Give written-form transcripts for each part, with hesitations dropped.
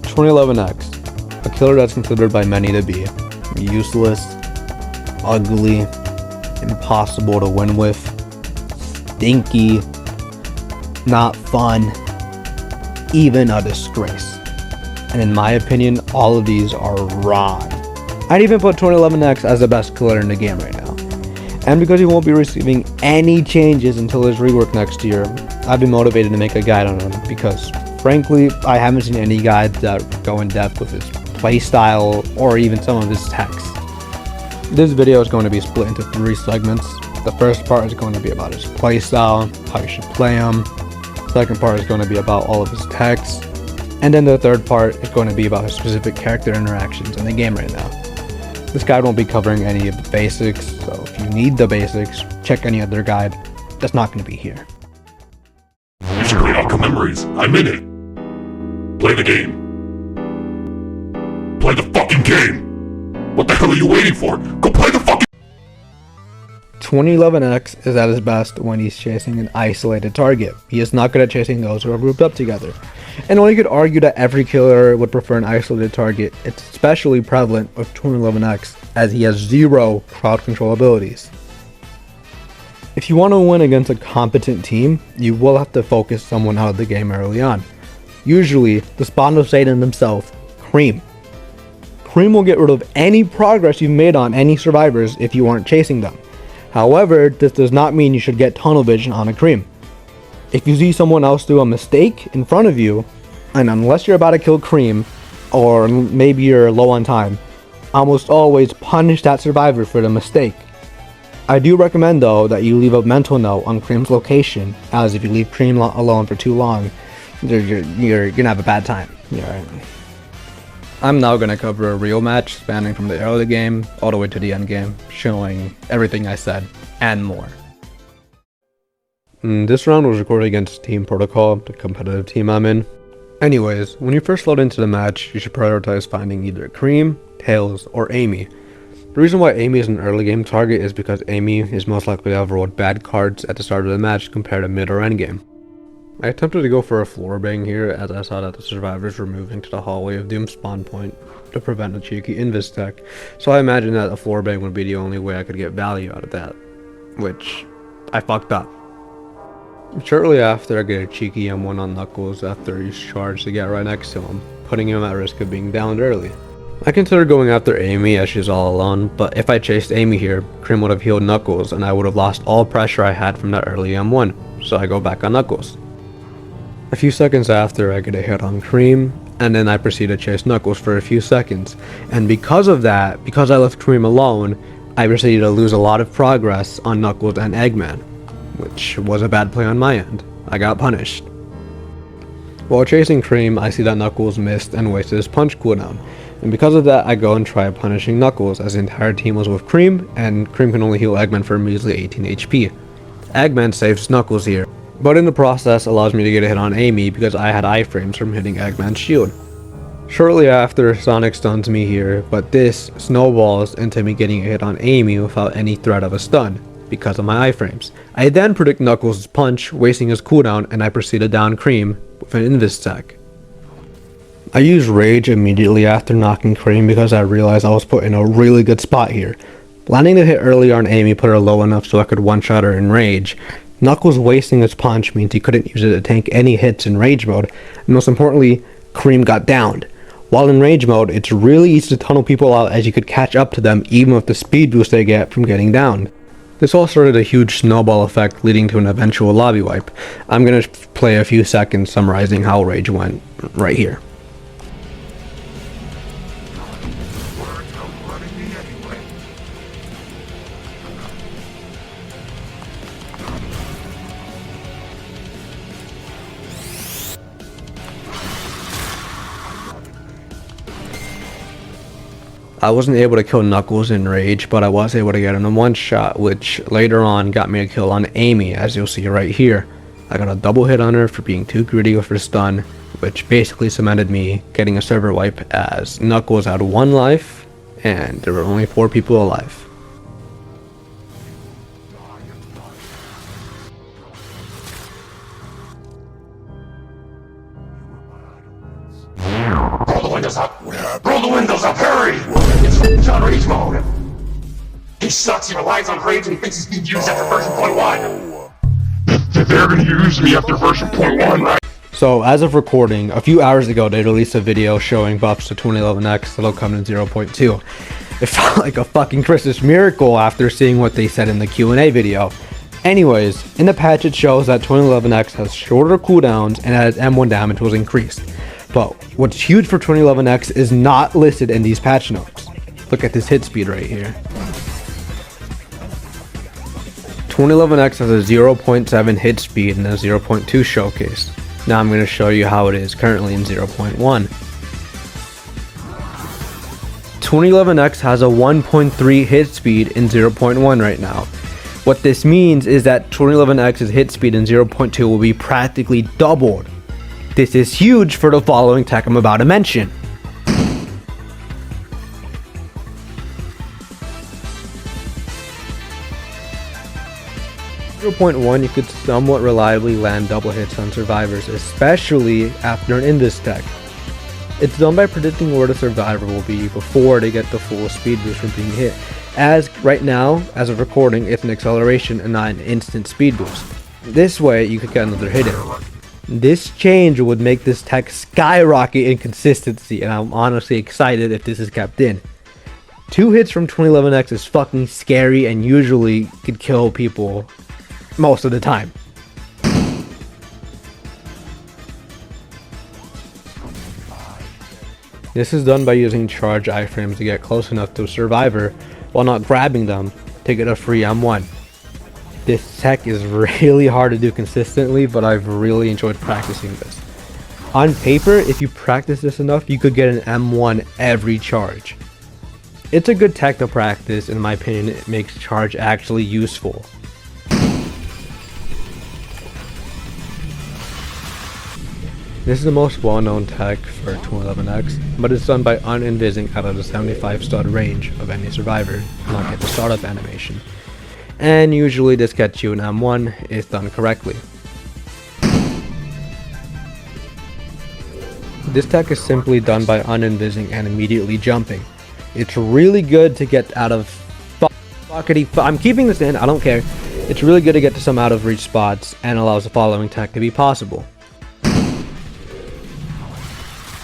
2011X, a killer that's considered by many to be useless, ugly, impossible to win with, stinky, not fun, even a disgrace. And in my opinion, all of these are wrong. I'd even put 2011X as the best killer in the game right now. And because he won't be receiving any changes until his rework next year, I've been motivated to make a guide on him because, frankly, I haven't seen any guides that go in depth with his playstyle or even some of his text. This video is going to be split into 3 segments. The first part is going to be about his playstyle, how you should play him. The second part is going to be about all of his text. And then the third part is going to be about his specific character interactions in the game right now. This guide won't be covering any of the basics, so if you need the basics, check any other guide. That's not going to be here. You should create outcome memories. I'm in it. Play the game. Play the fucking game. What the hell are you waiting for? Go play the fucking 2011X is at his best when he's chasing an isolated target. He is not good at chasing those who are grouped up together. And while you could argue that every killer would prefer an isolated target, it's especially prevalent with 2011X as he has 0 crowd control abilities. If you want to win against a competent team, you will have to focus someone out of the game early on. Usually, the spawn of Satan himself, Cream. Cream will get rid of any progress you've made on any survivors if you aren't chasing them. However, this does not mean you should get tunnel vision on a Cream. If you see someone else do a mistake in front of you, and unless you're about to kill Cream, or maybe you're low on time, almost always punish that survivor for the mistake. I do recommend though that you leave a mental note on Cream's location, as if you leave Cream alone for too long, you're gonna have a bad time. Right. I'm now going to cover a real match spanning from the era of the game all the way to the end game, showing everything I said and more. This round was recorded against Team Protocol, the competitive team I'm in. Anyways, when you first load into the match, you should prioritize finding either Cream, Tails, or Amy. The reason why Amy is an early game target is because Amy is most likely to have rolled bad cards at the start of the match compared to mid or end game. I attempted to go for a floor bang here as I saw that the survivors were moving to the hallway of Doom's spawn point to prevent a cheeky invis tech, so I imagined that a floor bang would be the only way I could get value out of that, which I fucked up. Shortly after, I get a cheeky M1 on Knuckles after he's charged to get right next to him, putting him at risk of being downed early. I considered going after Amy as she's all alone, but if I chased Amy here, Cream would have healed Knuckles and I would have lost all pressure I had from that early M1, so I go back on Knuckles. A few seconds after, I get a hit on Cream, and then I proceed to chase Knuckles for a few seconds, and because of that, because I left Cream alone, I proceeded to lose a lot of progress on Knuckles and Eggman, which was a bad play on my end. I got punished. While chasing Cream, I see that Knuckles missed and wasted his punch cooldown, and because of that, I go and try punishing Knuckles as the entire team was with Cream, and Cream can only heal Eggman for a measly 18 HP. Eggman saves Knuckles here, but in the process allows me to get a hit on Amy because I had iframes from hitting Eggman's shield. Shortly after, Sonic stuns me here, but this snowballs into me getting a hit on Amy without any threat of a stun because of my iframes. I then predict Knuckles' punch, wasting his cooldown, and I proceed to down Cream with an invis tech. I use Rage immediately after knocking Cream because I realized I was put in a really good spot here. Landing the hit earlier on Amy put her low enough so I could one-shot her in Rage. Knuckles wasting his punch means he couldn't use it to tank any hits in Rage mode, and most importantly, Cream got downed. While in Rage mode, it's really easy to tunnel people out as you could catch up to them even with the speed boost they get from getting downed. This all started a huge snowball effect leading to an eventual lobby wipe. I'm going to play a few seconds summarizing how Rage went right here. I wasn't able to kill Knuckles in Rage, but I was able to get him in one shot, which later on got me a kill on Amy, as you'll see right here. I got a double hit on her for being too greedy with her stun, which basically cemented me getting a server wipe as Knuckles had 1 life, and there were only 4 people alive. windows up. Roll the windows up, hurry! It's f***ing John Rage mode. He sucks, he relies on grades and he thinks he's being used after version .1. If they're gonna use me after version .1, right? So as of recording, a few hours ago they released a video showing buffs to 2011X that'll come in 0.2. It felt like a fucking Christmas miracle after seeing what they said in the Q&A video. Anyways, in the patch it shows that 2011X has shorter cooldowns and that its M1 damage was increased. But what's huge for 2011X is not listed in these patch notes. Look at this hit speed right here. 2011X has a 0.7 hit speed and a 0.2 showcase. Now I'm going to show you how it is currently in 0.1. 2011X has a 1.3 hit speed in 0.1 right now. What this means is that 2011X's hit speed in 0.2 will be practically doubled. This is huge for the following tech I'm about to mention. In 0.1, you could somewhat reliably land double hits on survivors, especially after an Invis tech. It's done by predicting where the survivor will be before they get the full speed boost from being hit. As right now, as of recording, it's an acceleration and not an instant speed boost. This way, you could get another hit in. This change would make this tech skyrocket in consistency, and I'm honestly excited if this is kept in. 2 hits from 2011X is fucking scary and usually could kill people most of the time. This is done by using charge iframes to get close enough to a survivor while not grabbing them to get a free M1. This tech is really hard to do consistently, but I've really enjoyed practicing this. On paper, if you practice this enough, you could get an M1 every charge. It's a good tech to practice, in my opinion. It makes charge actually useful. This is the most well-known tech for 2011X, but it's done by uninvising out of the 75 stud range of any survivor, not get the startup animation. And usually this gets you an M1 if done correctly. This tech is simply done by uninvising and immediately jumping. It's really good to get out of I'm keeping this in, I don't care. It's really good to get to some out of reach spots and allows the following tech to be possible.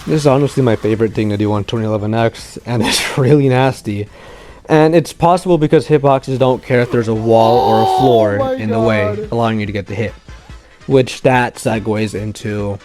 This is honestly my favorite thing to do on 2011X, and it's really nasty. And it's possible because hitboxes don't care if there's a wall or a floor in the way, allowing you to get the hit. Which that segues into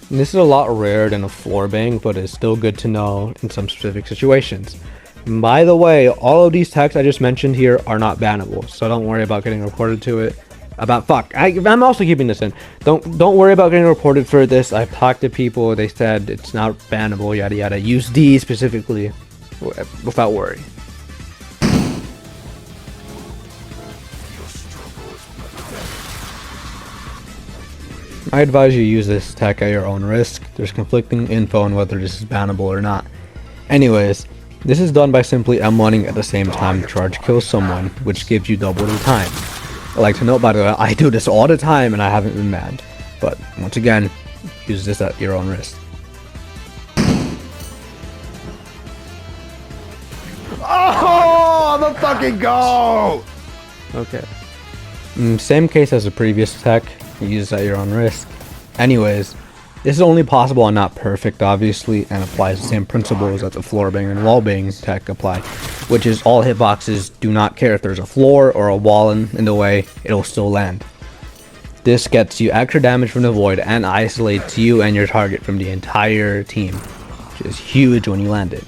this is a lot rarer than a floor bang, but it's still good to know in some specific situations. By the way, all of these techs I just mentioned here are not bannable, so don't worry about getting reported to it. I'm also keeping this in. Don't worry about getting reported for this. I've talked to people, they said it's not bannable, yada yada. Use D specifically without worry. I advise you use this tech at your own risk. There's conflicting info on whether this is bannable or not. Anyways, this is done by simply M1ing at the same time the charge kills someone, which gives you double the time. I like to note, by the way, I do this all the time and I haven't been banned. But once again, use this at your own risk. Oh, the fucking goal! Okay. Same case as the previous tech, use it at your own risk. Anyways, this is only possible and not perfect, obviously, and applies the same principles that the floor bang and wall bang tech apply, which is all hitboxes do not care if there's a floor or a wall in the way, it'll still land. This gets you extra damage from the void and isolates you and your target from the entire team, which is huge when you land it.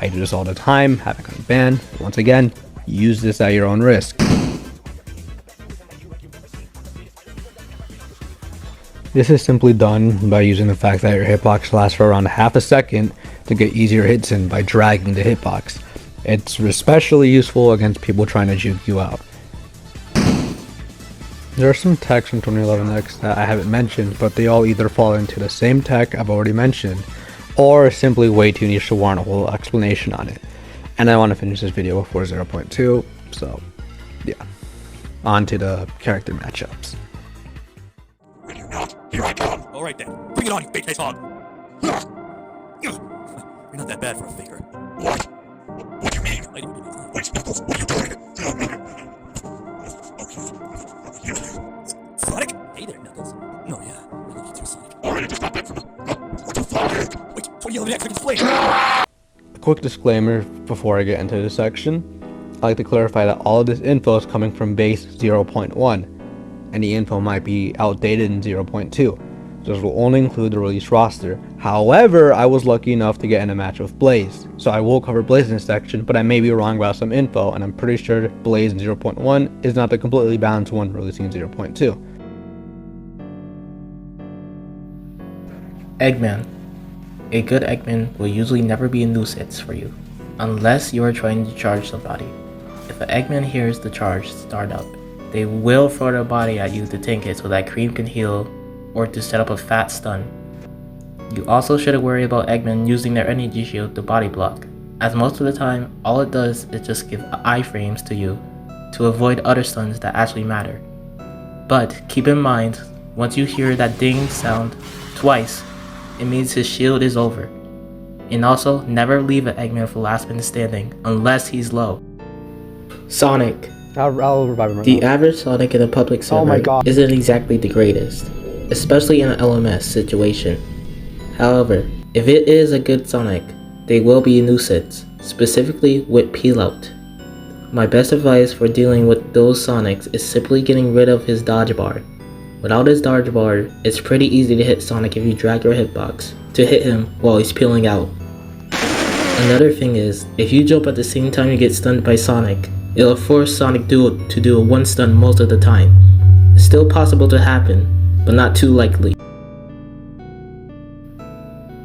I do this all the time, haven't gotten banned. Once again, use this at your own risk. This is simply done by using the fact that your hitbox lasts for around half a second to get easier hits in by dragging the hitbox. It's especially useful against people trying to juke you out. There are some techs from 2011X that I haven't mentioned, but they all either fall into the same tech I've already mentioned, or simply way too niche to warrant a whole explanation on it. And I want to finish this video before 0.2, so yeah. On to the character matchups. Here I come. Alright then, bring it on, you big-faced hog. You're not that bad for a faker. What? What do you mean? I didn't give you time. Wait, Knuckles, what are you doing? Sonic? Hey there, Knuckles. No, yeah, I think you threw Sonic. Alright, just stop that. What the fuck? Wait, what are you yelling at? I can explain. A quick disclaimer before I get into this section. I'd like to clarify that all of this info is coming from base 0.1. Any info might be outdated in 0.2. So this will only include the release roster. However, I was lucky enough to get in a match with Blaze. So I will cover Blaze in this section, but I may be wrong about some info, and I'm pretty sure Blaze in 0.1 is not the completely balanced one releasing in 0.2. Eggman. A good Eggman will usually never be a nuisance for you, unless you are trying to charge somebody. If an Eggman hears the charge start up, they will throw their body at you to tank it so that Cream can heal, or to set up a fat stun. You also shouldn't worry about Eggman using their energy shield to body block, as most of the time, all it does is just give iframes to you to avoid other stuns that actually matter. But keep in mind, once you hear that ding sound twice, it means his shield is over. And also, never leave an Eggman for last man standing unless he's low. Sonic. I'll revive him right The now. average Sonic in a public server my God. isn't exactly the greatest, especially in an LMS situation. However, if it is a good Sonic, they will be a nuisance, specifically with peel out. My best advice for dealing with those Sonics is simply getting rid of his dodge bar. Without his dodge bar, it's pretty easy to hit Sonic if you drag your hitbox to hit him while he's peeling out. Another thing is, if you jump at the same time you get stunned by Sonic, it'll force Sonic Duo to do a one stun most of the time. It's still possible to happen, but not too likely.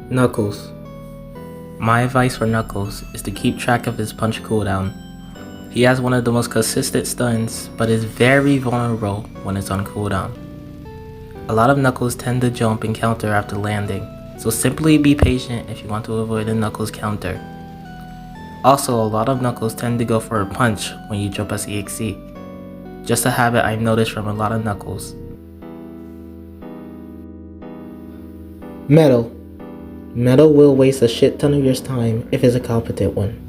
Knuckles. My advice for Knuckles is to keep track of his punch cooldown. He has one of the most consistent stuns, but is very vulnerable when it's on cooldown. A lot of Knuckles tend to jump and counter after landing, so simply be patient if you want to avoid a Knuckles counter. Also, a lot of Knuckles tend to go for a punch when you jump as EXE. Just a habit I've noticed from a lot of Knuckles. Metal. Metal will waste a shit ton of your time if it's a competent one.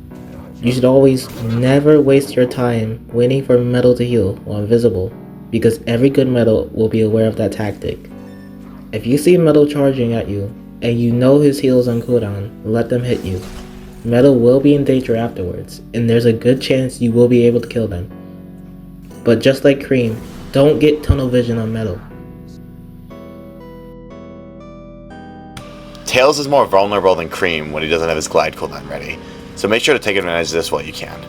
You should always never waste your time waiting for Metal to heal while invisible, because every good Metal will be aware of that tactic. If you see Metal charging at you, and you know his heal is on cooldown, let them hit you. Metal will be in danger afterwards, and there's a good chance you will be able to kill them. But just like Cream, don't get tunnel vision on Metal. Tails is more vulnerable than Cream when he doesn't have his glide cooldown ready, so make sure to take advantage of this while you can.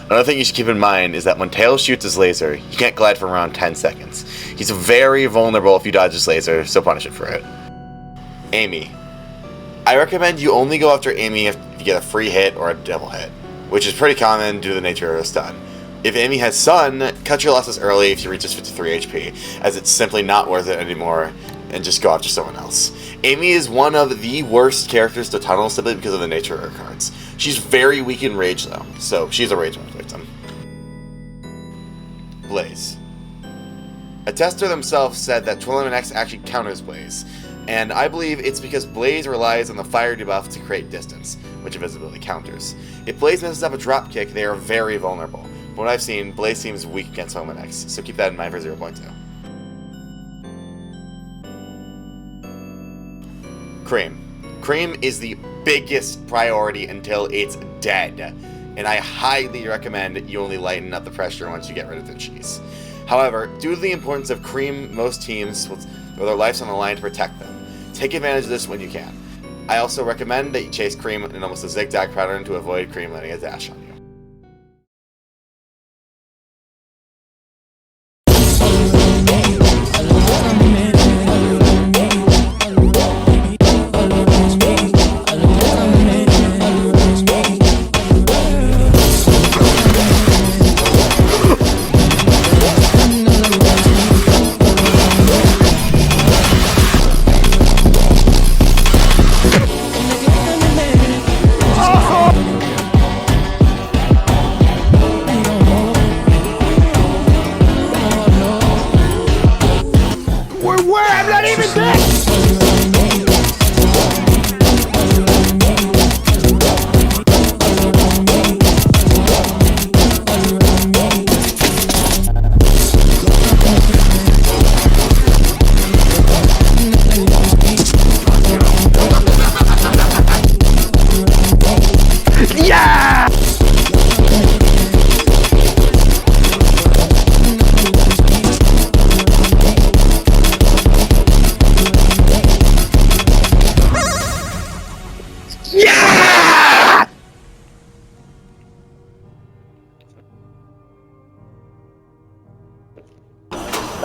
Another thing you should keep in mind is that when Tails shoots his laser, he can't glide for around 10 seconds. He's very vulnerable if you dodge his laser, so punish it for it. Amy. I recommend you only go after Amy if you get a free hit or a double hit, which is pretty common due to the nature of a stun. If Amy has Sun, cut your losses early if she reaches 53 HP, as it's simply not worth it anymore, and just go after someone else. Amy is one of the worst characters to tunnel simply because of the nature of her cards. She's very weak in rage though, so she's a rage victim. Blaze. A tester themselves said that Twilliman actually counters Blaze, and I believe it's because Blaze relies on the fire debuff to create distance, which invisibility counters. If Blaze messes up a drop kick, they are very vulnerable. From what I've seen, Blaze seems weak against Twilliman X, so keep that in mind for 0.2. Cream. Cream is the biggest priority until it's dead, and I highly recommend you only lighten up the pressure once you get rid of the cheese. However, due to the importance of Cream, most teams will throw their lives on the line to protect them. Take advantage of this when you can. I also recommend that you chase Cream in almost a zigzag pattern to avoid Cream letting a dash on you.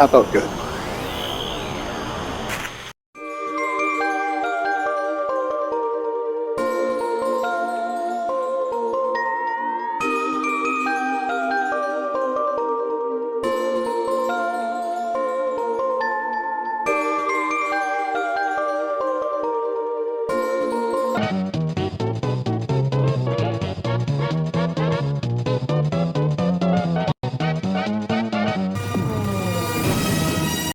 That felt good.